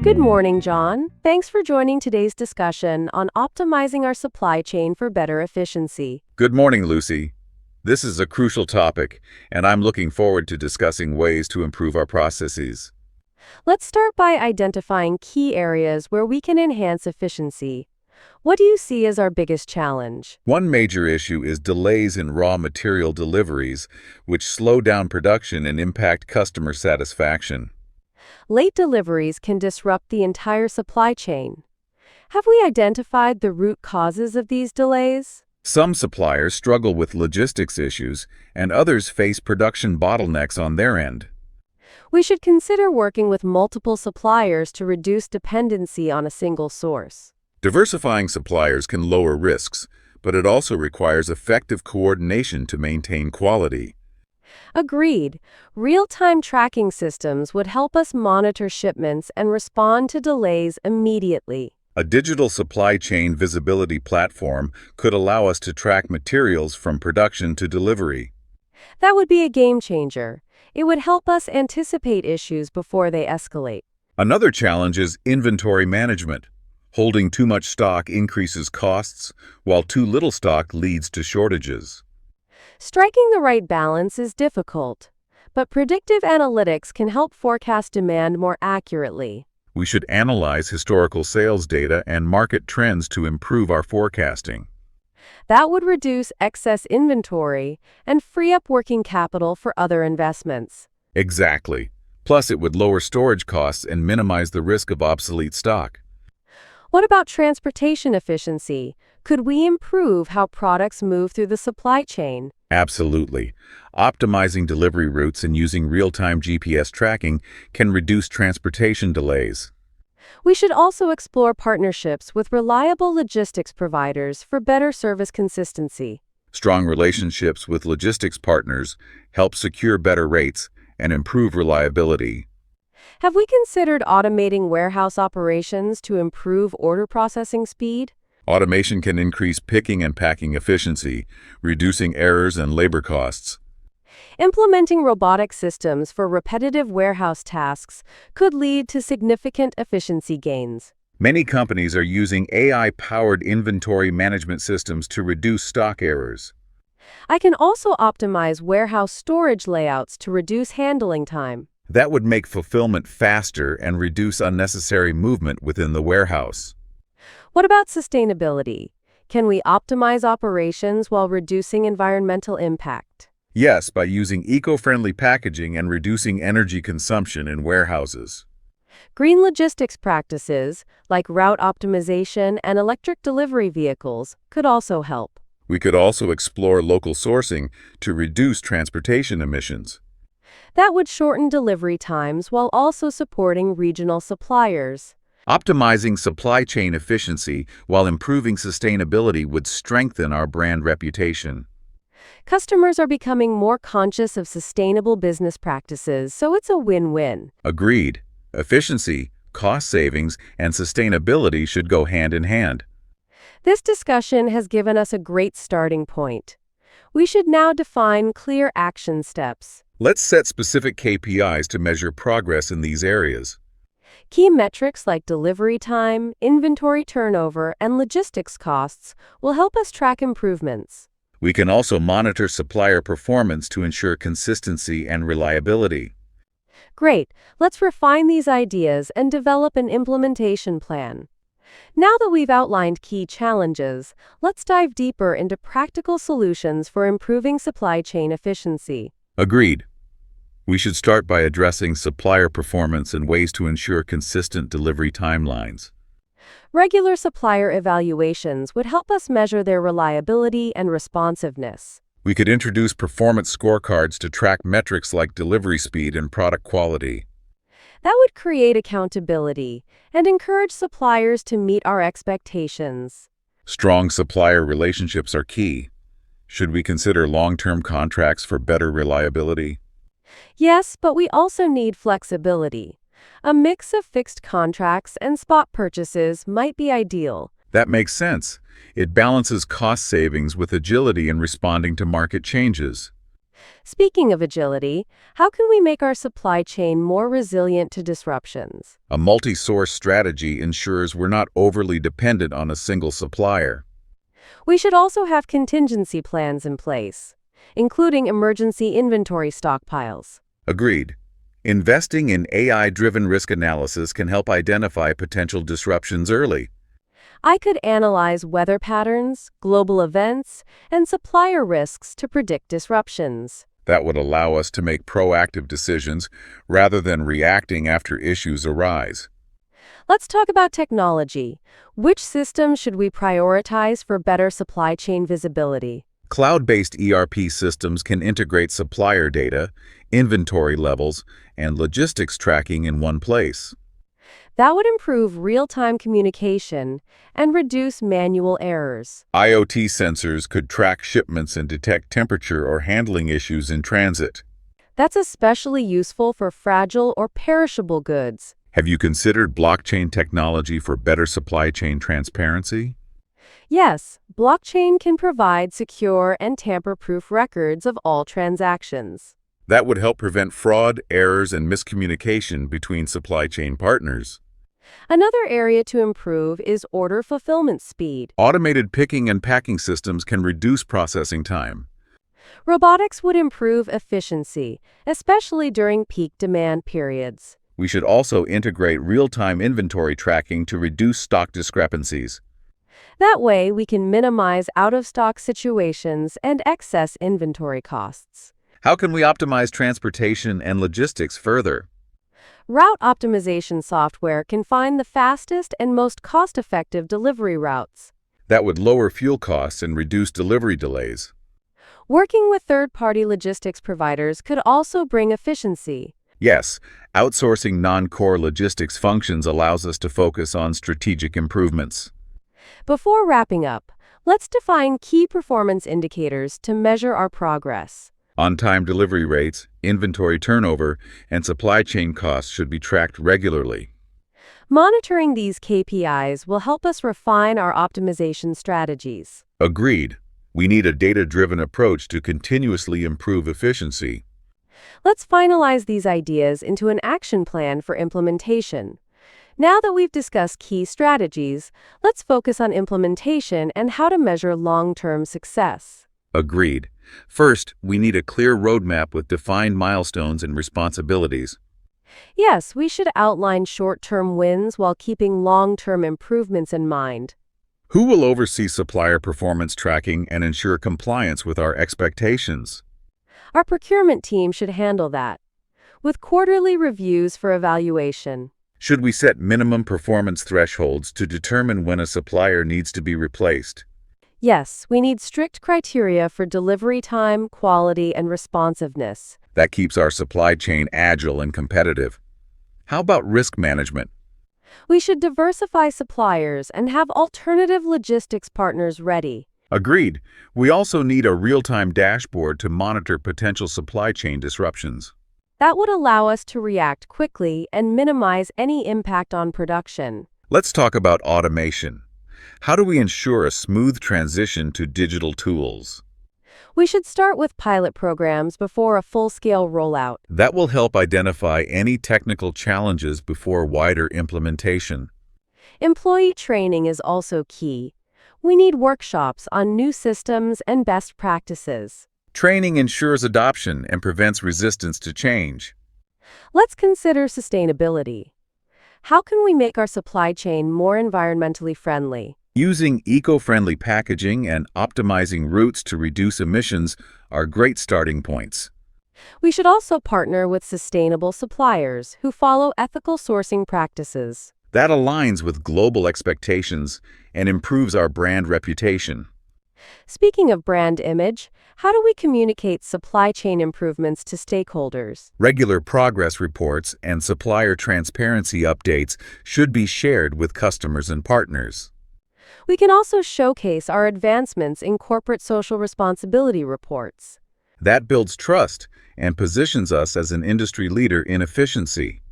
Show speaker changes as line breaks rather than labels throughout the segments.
Good morning, John. Thanks for joining today's discussion on optimizing our supply chain for better efficiency.
Good morning, Lucy. This is a crucial topic, and I'm looking forward to discussing ways to improve our processes.
Let's start by identifying key areas where we can enhance efficiency. What do you see as our biggest challenge?
One major issue is delays in raw material deliveries, which slow down production and impact customer satisfaction.
Late deliveries can disrupt the entire supply chain. Have we identified the root causes of these delays?
Some suppliers struggle with logistics issues, and others face production bottlenecks on their end.
We should consider working with multiple suppliers to reduce dependency on a single source.
Diversifying suppliers can lower risks, but it also requires effective coordination to maintain quality.
Agreed. Real-time tracking systems would help us monitor shipments and respond to delays immediately.
A digital supply chain visibility platform could allow us to track materials from production to delivery.
That would be a game changer. It would help us anticipate issues before they escalate.
Another challenge is inventory management. Holding too much stock increases costs, while too little stock leads to shortages.
Striking the right balance is difficult, but predictive analytics can help forecast demand more accurately.
We should analyze historical sales data and market trends to improve our forecasting.
That would reduce excess inventory and free up working capital for other investments.
Exactly. Plus, it would lower storage costs and minimize the risk of obsolete stock.
What about transportation efficiency? Could we improve how products move through the supply chain?
Absolutely. Optimizing delivery routes and using real-time GPS tracking can reduce transportation delays.
We should also explore partnerships with reliable logistics providers for better service consistency.
Strong relationships with logistics partners help secure better rates and improve reliability.
Have we considered automating warehouse operations to improve order processing speed?
Automation can increase picking and packing efficiency, reducing errors and labor costs.
Implementing robotic systems for repetitive warehouse tasks could lead to significant efficiency gains.
Many companies are using AI-powered inventory management systems to reduce stock errors.
I can also optimize warehouse storage layouts to reduce handling time.
That would make fulfillment faster and reduce unnecessary movement within the warehouse.
What about sustainability? Can we optimize operations while reducing environmental impact?
Yes, by using eco-friendly packaging and reducing energy consumption in warehouses.
Green logistics practices, like route optimization and electric delivery vehicles, could also help.
We could also explore local sourcing to reduce transportation emissions.
That would shorten delivery times while also supporting regional suppliers.
Optimizing supply chain efficiency while improving sustainability would strengthen our brand reputation.
Customers are becoming more conscious of sustainable business practices, so it's a win-win.
Agreed. Efficiency, cost savings, and sustainability should go hand in hand.
This discussion has given us a great starting point. We should now define clear action steps.
Let's set specific KPIs to measure progress in these areas.
Key metrics like delivery time, inventory turnover, and logistics costs will help us track improvements.
We can also monitor supplier performance to ensure consistency and reliability.
Great. Let's refine these ideas and develop an implementation plan. Now that we've outlined key challenges, let's dive deeper into practical solutions for improving supply chain efficiency.
Agreed. We should start by addressing supplier performance and ways to ensure consistent delivery timelines.
Regular supplier evaluations would help us measure their reliability and responsiveness.
We could introduce performance scorecards to track metrics like delivery speed and product quality.
That would create accountability and encourage suppliers to meet our expectations.
Strong supplier relationships are key. Should we consider long-term contracts for better reliability?
Yes, but we also need flexibility. A mix of fixed contracts and spot purchases might be ideal.
That makes sense. It balances cost savings with agility in responding to market changes.
Speaking of agility, how can we make our supply chain more resilient to disruptions?
A multi-source strategy ensures we're not overly dependent on a single supplier.
We should also have contingency plans in place, including emergency inventory stockpiles.
Agreed. Investing in AI-driven risk analysis can help identify potential disruptions early.
I could analyze weather patterns, global events, and supplier risks to predict disruptions.
That would allow us to make proactive decisions rather than reacting after issues arise.
Let's talk about technology. Which systems should we prioritize for better supply chain visibility?
Cloud-based ERP systems can integrate supplier data, inventory levels, and logistics tracking in one place.
That would improve real-time communication and reduce manual errors.
IoT sensors could track shipments and detect temperature or handling issues in transit.
That's especially useful for fragile or perishable goods.
Have you considered blockchain technology for better supply chain transparency?
Yes, blockchain can provide secure and tamper-proof records of all transactions.
That would help prevent fraud, errors, and miscommunication between supply chain partners.
Another area to improve is order fulfillment speed.
Automated picking and packing systems can reduce processing time.
Robotics would improve efficiency, especially during peak demand periods.
We should also integrate real-time inventory tracking to reduce stock discrepancies.
That way, we can minimize out-of-stock situations and excess inventory costs.
How can we optimize transportation and logistics further?
Route optimization software can find the fastest and most cost-effective delivery routes.
That would lower fuel costs and reduce delivery delays.
Working with third-party logistics providers could also bring efficiency.
Yes, outsourcing non-core logistics functions allows us to focus on strategic improvements.
Before wrapping up, let's define key performance indicators to measure our progress.
On-time delivery rates, inventory turnover, and supply chain costs should be tracked regularly.
Monitoring these KPIs will help us refine our optimization strategies.
Agreed. We need a data-driven approach to continuously improve efficiency.
Let's finalize these ideas into an action plan for implementation. Now that we've discussed key strategies, let's focus on implementation and how to measure long-term success.
Agreed. First, we need a clear roadmap with defined milestones and responsibilities.
Yes, we should outline short-term wins while keeping long-term improvements in mind.
Who will oversee supplier performance tracking and ensure compliance with our expectations?
Our procurement team should handle that, with quarterly reviews for evaluation.
Should we set minimum performance thresholds to determine when a supplier needs to be replaced?
Yes, we need strict criteria for delivery time, quality, and responsiveness.
That keeps our supply chain agile and competitive. How about risk management?
We should diversify suppliers and have alternative logistics partners ready.
Agreed. We also need a real-time dashboard to monitor potential supply chain disruptions.
That would allow us to react quickly and minimize any impact on production.
Let's talk about automation. How do we ensure a smooth transition to digital tools?
We should start with pilot programs before a full-scale rollout.
That will help identify any technical challenges before wider implementation.
Employee training is also key. We need workshops on new systems and best practices.
Training ensures adoption and prevents resistance to change.
Let's consider sustainability. How can we make our supply chain more environmentally friendly?
Using eco-friendly packaging and optimizing routes to reduce emissions are great starting points.
We should also partner with sustainable suppliers who follow ethical sourcing practices.
That aligns with global expectations and improves our brand reputation.
Speaking of brand image, how do we communicate supply chain improvements to stakeholders?
Regular progress reports and supplier transparency updates should be shared with customers and partners.
We can also showcase our advancements in corporate social responsibility reports.
That builds trust and positions us as an industry leader in efficiency.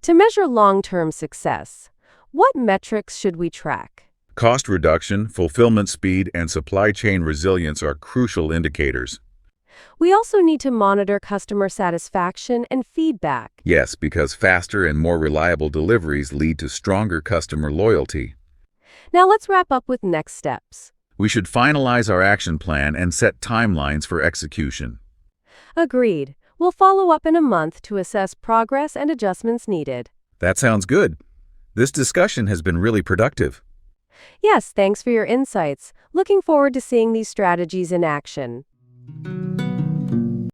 To measure long-term success, what metrics should we track?
Cost reduction, fulfillment speed, and supply chain resilience are crucial indicators.
We also need to monitor customer satisfaction and feedback.
Yes, because faster and more reliable deliveries lead to stronger customer loyalty.
Now let's wrap up with next steps.
We should finalize our action plan and set timelines for execution.
Agreed. We'll follow up in a month to assess progress and adjustments needed.
That sounds good. This discussion has been really productive.
Yes, thanks for your insights. Looking forward to seeing these strategies in action.